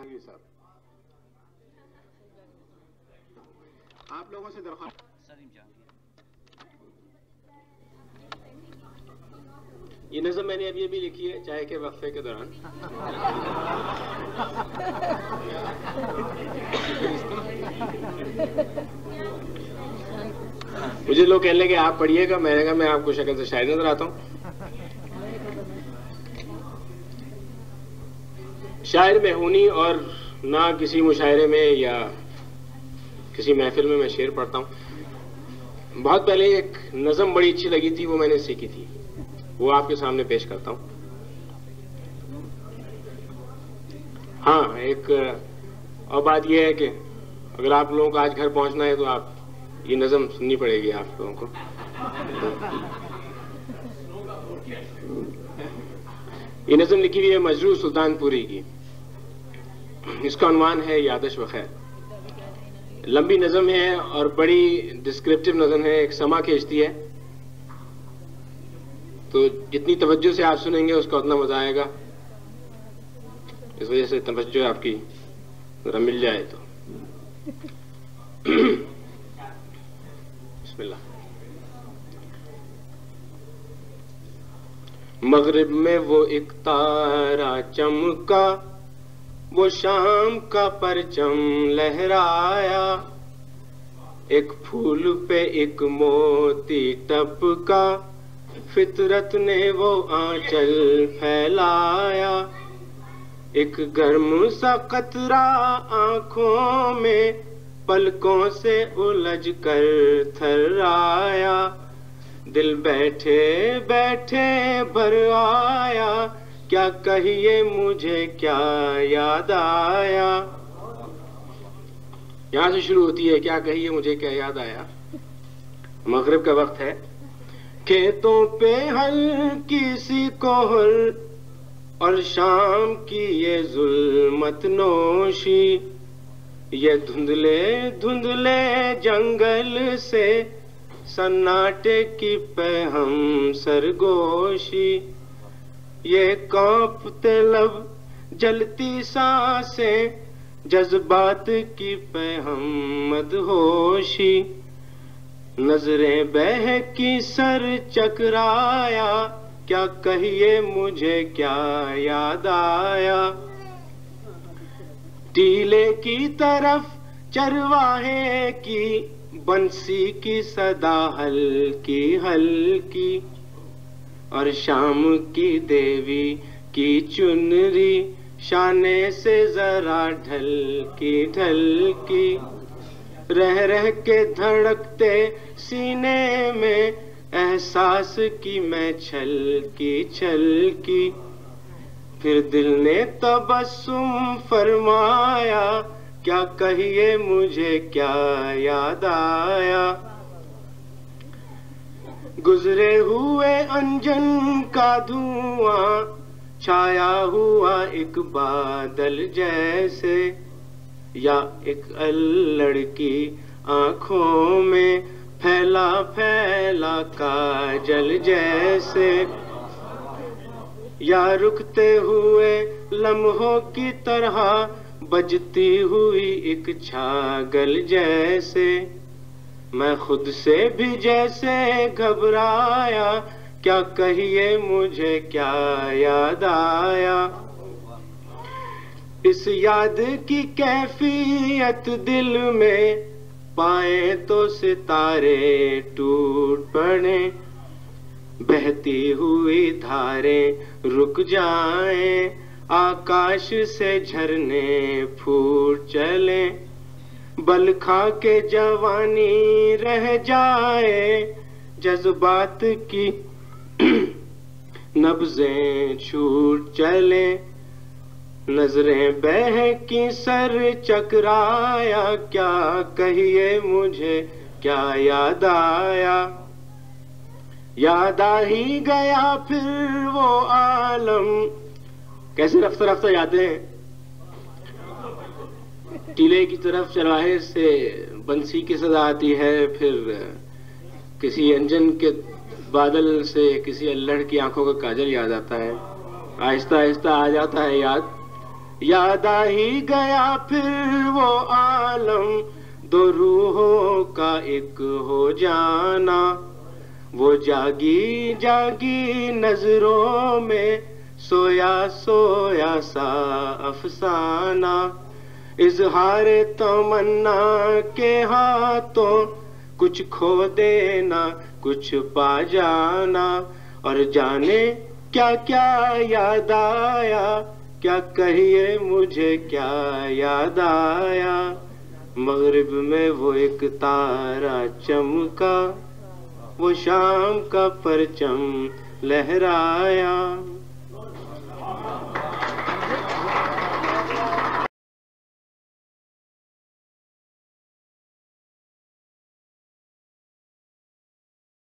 जहांगीर साहब, आप लोगों से दरख्वास्त। ये नज़म मैंने अभी अभी लिखी है चाय के वक्फे के दौरान। मुझे लोग कहने लगे आप पढ़िएगा, मैंने कहा मैं आपको शक्ल से शायर नजर आता हूं। शायर में हूनी और ना किसी मुशायरे में या किसी महफिल में मैं शेर पढ़ता हूं। बहुत पहले एक नज़म बड़ी अच्छी लगी थी, वो मैंने सीखी थी, वो आपके सामने पेश करता हूं। हाँ, एक और बात यह है कि अगर आप लोगों को आज घर पहुंचना है तो आप ये नज़म सुननी पड़ेगी आप लोगों को। ये नज़म लिखी हुई है मजरूर सुल्तानपुरी की। इसका उन्वान है यादश व खैर। लंबी नज़म है और बड़ी डिस्क्रिप्टिव नज़म है, एक समा खींचती है, तो जितनी तवज्जो से आप सुनेंगे उसका उतना मजा आएगा। इस वजह से तवज्जो आपकी जरा मिल जाए तो। बिस्मिल्लाह। मगरिब में वो एक तारा चमका, वो शाम का परचम लहराया, एक फूल पे एक मोती टपका, फितरत ने वो आंचल फैलाया, एक गर्म सा कतरा आंखों में पलकों से उलझ कर थर्राया, दिल बैठे बैठे भर आया, क्या कहिए मुझे क्या याद आया। यहां से शुरू होती है, क्या कहिए मुझे क्या याद आया। मगरिब का वक्त है, खेतों पे हल्की सी कोहर और शाम की ये जुल्मत नोशी, ये धुंधले धुंधले जंगल से सन्नाटे की पैहम सरगोशी, ये कांपते लब जलती सांसें जज्बात की पैहम मदहोशी, नजरें बहकी सर चकराया, क्या कहिए मुझे क्या याद आया। टीले की तरफ चरवाहे की बंसी की सदा हल्की हल्की, और शाम की देवी की चुनरी शाने से जरा ढलकी ढलकी, रह रह के धड़कते सीने में एहसास की मैं छलकी छलकी, फिर दिल ने तबस्सुम फरमाया, क्या कहिए मुझे क्या याद आया। गुजरे हुए अंजन का धुआं छाया हुआ एक बादल जैसे, या एक अल्लड़ की आंखों में फैला फैला काजल जैसे, या रुकते हुए लम्हों की तरह बजती हुई एक छागल जैसे, मैं खुद से भी जैसे घबराया, क्या कहिए मुझे क्या याद आया। इस याद की कैफियत दिल में पाए तो सितारे टूट पड़े, बहती हुई धारें रुक जाएं, आकाश से झरने फूट चले, बल खा के जवानी रह जाए, जज्बात की नब्जें छूट चले, नजरें बहकी सर चकराया, क्या कहिए मुझे क्या याद आया। याद आ ही गया फिर वो आलम, कैसे रफ्ता रफ्ता जाते हैं, टीले की तरफ चरवाहे से बंसी की सदा आती है, फिर किसी अंजन के बादल से किसी अल्लड़ की आंखों का काजल याद आता है, आहिस्ता आहिस्ता आ जाता है याद, याद आ ही गया फिर वो आलम, दो रूहों का एक हो जाना। वो जागी जागी नजरों में सोया सोया सा अफसाना। इजहार तमन्ना के हाथों कुछ खो देना कुछ पा जाना। और जाने क्या क्या याद आया, क्या कहिए मुझे क्या याद आया। मगरिब में वो एक तारा चमका, वो शाम का परचम लहराया।